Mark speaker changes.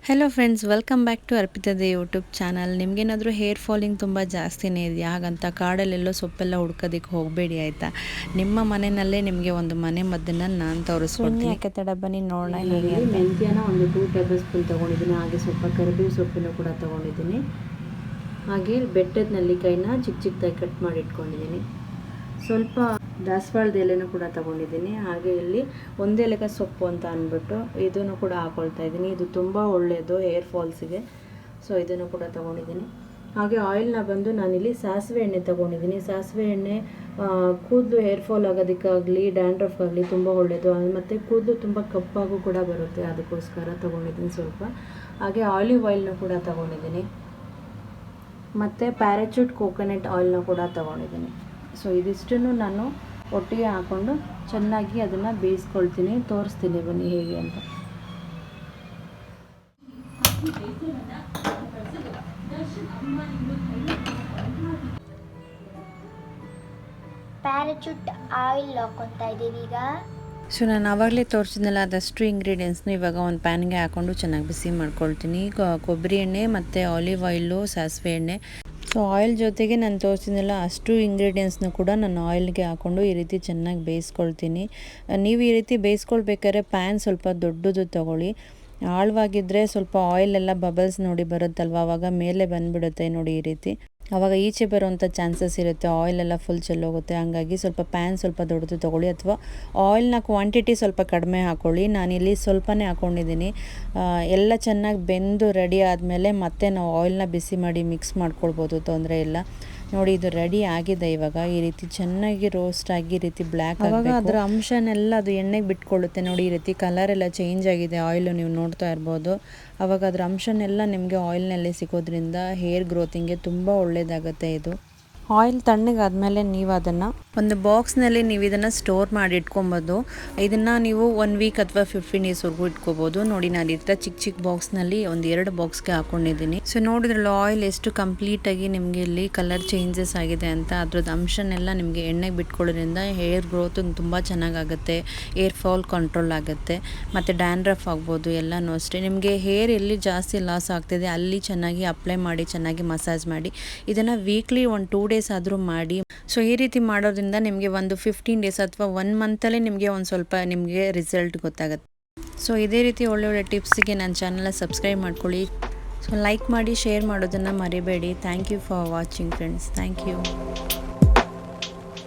Speaker 1: Hello friends, welcome back to ಅರ್ಪಿತದೆ YouTube channel. ನಿಮಗೇನಾದರೂ hair falling ತುಂಬ ಜಾಸ್ತಿನೇ ಇದೆಯಾ? ಹಾಗಂತ ಕಾಡಲ್ಲೆಲ್ಲೋ ಸೊಪ್ಪೆಲ್ಲ ಹುಡ್ಕೋದಕ್ಕೆ ಹೋಗಬೇಡಿ ಆಯಿತಾ. ನಿಮ್ಮ ಮನೆಯಲ್ಲೇ ನಿಮಗೆ ಒಂದು ಮನೆ ಮದ್ದನ್ನು ನಾನು ತೋರಿಸ್ಕೊಡ್ತೀನಿ. ಯಾಕೆ ತಡ, ಬನ್ನಿ ನೋಡೋಣ ಹೇಗೆ.
Speaker 2: ಮೆಂತ್ಯನ ಒಂದು 2 ಟೇಬಲ್ ಸ್ಪೂನ್ ತೊಗೊಂಡಿದ್ದೀನಿ. ಹಾಗೆ ಸ್ವಲ್ಪ ಕರಿಬೇವು ಸೊಪ್ಪನ್ನು ಕೂಡ ತೊಗೊಂಡಿದ್ದೀನಿ. ಹಾಗೆ ಬೆಟ್ಟದ ನೆಲ್ಲಿಕಾಯಿನ ಚಿಕ್ಕ ಚಿಕ್ಕದಾಗಿ ಕಟ್ ಮಾಡಿ ಇಟ್ಕೊಂಡಿದ್ದೀನಿ. ಸ್ವಲ್ಪ ದಾಸವಾಳದ ಎಲೆನೂ ಕೂಡ ತೊಗೊಂಡಿದ್ದೀನಿ. ಹಾಗೆ ಇಲ್ಲಿ ಒಂದೆಲೆಕಾಯಿ ಸೊಪ್ಪು ಅಂತ ಅಂದ್ಬಿಟ್ಟು ಇದನ್ನು ಕೂಡ ಹಾಕ್ಕೊಳ್ತಾ ಇದ್ದೀನಿ. ಇದು ತುಂಬ ಒಳ್ಳೆಯದು ಹೇರ್ ಫಾಲ್ಸಿಗೆ. ಸೊ ಇದನ್ನು ಕೂಡ ತೊಗೊಂಡಿದ್ದೀನಿ. ಹಾಗೆ ಆಯಿಲ್ನ ಬಂದು ನಾನಿಲ್ಲಿ ಸಾಸಿವೆ ಎಣ್ಣೆ ತೊಗೊಂಡಿದ್ದೀನಿ. ಸಾಸಿವೆ ಎಣ್ಣೆ ಕೂದಲು ಹೇರ್ ಫಾಲ್ ಆಗೋದಕ್ಕಾಗಲಿ ಡ್ಯಾಂಡ್ರಫ್ ಆಗಲಿ ತುಂಬ ಒಳ್ಳೆಯದು. ಮತ್ತು ಕೂದಲು ತುಂಬ ಕಪ್ಪಾಗೂ ಕೂಡ ಬರುತ್ತೆ, ಅದಕ್ಕೋಸ್ಕರ ತೊಗೊಂಡಿದ್ದೀನಿ ಸ್ವಲ್ಪ. ಹಾಗೆ ಆಲಿವ್ ಆಯಿಲ್ನ ಕೂಡ ತೊಗೊಂಡಿದ್ದೀನಿ. ಮತ್ತು ಪ್ಯಾರಾಚೂಟ್ ಕೋಕೋನಟ್ ಆಯಿಲ್ನ ಕೂಡ ತೊಗೊಂಡಿದ್ದೀನಿ. ಸೊ ಇದಿಷ್ಟನ್ನು ನಾನು ಒಟ್ಟಿಗೆ ಹಾಕ್ಕೊಂಡು ಚೆನ್ನಾಗಿ ಅದನ್ನು ಬೇಯಿಸ್ಕೊಳ್ತೀನಿ. ತೋರಿಸ್ತೀನಿ ಬನ್ನಿ ಹೇಗೆ ಅಂತ.
Speaker 3: ಪ್ಯಾರಾಚೂಟ್ ಆಯಿಲ್ ಹಾಕ್ಕೊತಾ ಇದ್ದೀವಿ ಈಗ.
Speaker 1: ಸೊ ನಾನು ಆವಾಗಲೇ ತೋರಿಸಿದ್ನಲ್ಲ, ಅದಷ್ಟು ಇಂಗ್ರೀಡಿಯೆಂಟ್ಸ್ನ ಇವಾಗ ಒಂದು ಪ್ಯಾನ್ಗೆ ಹಾಕ್ಕೊಂಡು ಚೆನ್ನಾಗಿ ಬಿಸಿ ಮಾಡ್ಕೊಳ್ತೀನಿ. ಕೊಬ್ಬರಿ ಎಣ್ಣೆ ಮತ್ತು ಆಲಿವ್ ಆಯಿಲು, ಸಾಸಿವೆ ಎಣ್ಣೆ. ಸೊ ಆಯಿಲ್ ಜೊತೆಗೆ ನಾನು ತೋರಿಸಿದ್ನಲ್ಲ ಅಷ್ಟು ಇಂಗ್ರೀಡಿಯೆಂಟ್ಸ್ನು ಕೂಡ ನಾನು ಆಯಿಲ್ಗೆ ಹಾಕ್ಕೊಂಡು ಈ ರೀತಿ ಚೆನ್ನಾಗಿ ಬೇಯಿಸ್ಕೊಳ್ತೀನಿ. ನೀವು ಈ ರೀತಿ ಬೇಯಿಸ್ಕೊಳ್ಬೇಕಾದ್ರೆ ಪ್ಯಾನ್ ಸ್ವಲ್ಪ ದೊಡ್ಡದು ತೊಗೊಳ್ಳಿ. ಆಳವಾಗಿದ್ದರೆ ಸ್ವಲ್ಪ ಆಯಿಲೆಲ್ಲ ಬಬಲ್ಸ್ ನೋಡಿ ಬರುತ್ತಲ್ವ, ಆವಾಗ ಮೇಲೆ ಬಂದುಬಿಡುತ್ತೆ ನೋಡಿ ಈ ರೀತಿ. ಆವಾಗ ಈಚೆ ಬರುವಂಥ ಚಾನ್ಸಸ್ ಇರುತ್ತೆ, ಆಯಿಲೆಲ್ಲ ಫುಲ್ ಚೆಲ್ಲೋಗುತ್ತೆ. ಹಂಗಾಗಿ ಸ್ವಲ್ಪ ಪ್ಯಾನ್ ಸ್ವಲ್ಪ ದೊಡ್ಡದು ತೊಗೊಳ್ಳಿ, ಅಥವಾ ಆಯಿಲ್ನ ಕ್ವಾಂಟಿಟಿ ಸ್ವಲ್ಪ ಕಡಿಮೆ ಹಾಕ್ಕೊಳ್ಳಿ. ನಾನಿಲ್ಲಿ ಸ್ವಲ್ಪನೇ ಹಾಕ್ಕೊಂಡಿದ್ದೀನಿ. ಎಲ್ಲ ಚೆನ್ನಾಗಿ ಬೆಂದು ರೆಡಿ ಆದಮೇಲೆ ಮತ್ತೆ ನಾವು ಆಯಿಲ್ನ ಬಿಸಿ ಮಾಡಿ ಮಿಕ್ಸ್ ಮಾಡ್ಕೊಳ್ಬೋದು, ತೊಂದರೆ ಇಲ್ಲ. ನೋಡಿ ಇದು ರೆಡಿ ಆಗಿದೆ. ಇವಾಗ ಈ ರೀತಿ ಚೆನ್ನಾಗಿ ರೋಸ್ಟ್ ಆಗಿ ಈ ರೀತಿ ಬ್ಲ್ಯಾಕ್ ಆವಾಗ ಅದರ ಅಂಶನೆಲ್ಲ ಅದು ಎಣ್ಣೆಗೆ ಬಿಟ್ಕೊಳ್ಳುತ್ತೆ. ನೋಡಿ ಈ ರೀತಿ ಕಲರ್ ಎಲ್ಲ ಚೇಂಜ್ ಆಗಿದೆ, ಆಯಿಲು ನೀವು ನೋಡ್ತಾ ಇರ್ಬೋದು. ಆವಾಗ ಅದರ ಅಂಶನೆಲ್ಲ ನಿಮಗೆ ಆಯಿಲ್ನಲ್ಲೇ ಸಿಗೋದ್ರಿಂದ ಹೇರ್ ಗ್ರೋತಿಂಗ್ಗೆ ತುಂಬ ಒಳ್ಳೆಯದಾಗುತ್ತೆ ಇದು. ಆಯಿಲ್ ತಣ್ಣಗಾದ್ಮೇಲೆ ನೀವು ಅದನ್ನು ಒಂದು ಬಾಕ್ಸ್ನಲ್ಲಿ ನೀವು ಇದನ್ನು ಸ್ಟೋರ್ ಮಾಡಿ ಇಟ್ಕೊಬೋದು. ಇದನ್ನು ನೀವು 1 ವೀಕ್ ಅಥವಾ 15 ಡೇಸ್ವರೆಗೂ ಇಟ್ಕೋಬೋದು. ನೋಡಿ ನಾನು ಈ ಥರ ಚಿಕ್ಕ ಚಿಕ್ಕ ಬಾಕ್ಸ್ನಲ್ಲಿ ಒಂದು 2 ಬಾಕ್ಸ್ಗೆ ಹಾಕ್ಕೊಂಡಿದ್ದೀನಿ. ಸೊ ನೋಡಿದ್ರಲ್ಲ ಆಯಿಲ್ ಎಷ್ಟು ಕಂಪ್ಲೀಟಾಗಿ ನಿಮಗೆ ಇಲ್ಲಿ ಕಲರ್ ಚೇಂಜಸ್ ಆಗಿದೆ ಅಂತ. ಅದ್ರದ್ದು ಅಂಶನೆಲ್ಲ ನಿಮಗೆ ಎಣ್ಣೆಗೆ ಬಿಟ್ಕೊಳ್ಳೋದ್ರಿಂದ ಹೇರ್ ಗ್ರೋತ್ ತುಂಬ ಚೆನ್ನಾಗಾಗುತ್ತೆ, ಹೇರ್ ಫಾಲ್ ಕಂಟ್ರೋಲ್ ಆಗುತ್ತೆ, ಮತ್ತು ಡ್ಯಾಂಡ್ರಫ್ ಆಗ್ಬೋದು ಎಲ್ಲನೂ ಅಷ್ಟೇ. ನಿಮಗೆ ಹೇರ್ ಎಲ್ಲಿ ಜಾಸ್ತಿ ಲಾಸ್ ಆಗ್ತಿದೆ ಅಲ್ಲಿ ಚೆನ್ನಾಗಿ ಅಪ್ಲೈ ಮಾಡಿ, ಚೆನ್ನಾಗಿ ಮಸಾಜ್ ಮಾಡಿ. ಇದನ್ನು ವೀಕ್ಲಿ 1-2 ಡೇಸ್ ಆದರೂ ಮಾಡಿ. ಸೊ ಈ ರೀತಿ ಮಾಡೋದ್ರಿಂದ ನಿಮಗೆ ಒಂದು 15 ಡೇಸ್ ಅಥವಾ 1 ಮಂತಲ್ಲೇ ನಿಮಗೆ ಒಂದು ಸ್ವಲ್ಪ ನಿಮಗೆ ರಿಸಲ್ಟ್ ಗೊತ್ತಾಗುತ್ತೆ. ಸೊ ಇದೇ ರೀತಿ ಒಳ್ಳೊಳ್ಳೆ ಟಿಪ್ಸಿಗೆ ನನ್ನ ಚಾನಲ್ನ ಸಬ್ಸ್ಕ್ರೈಬ್ ಮಾಡ್ಕೊಳ್ಳಿ. ಸೊ ಲೈಕ್ ಮಾಡಿ, ಶೇರ್ ಮಾಡೋದನ್ನು ಮರಿಬೇಡಿ. Thank you for watching friends. Thank you.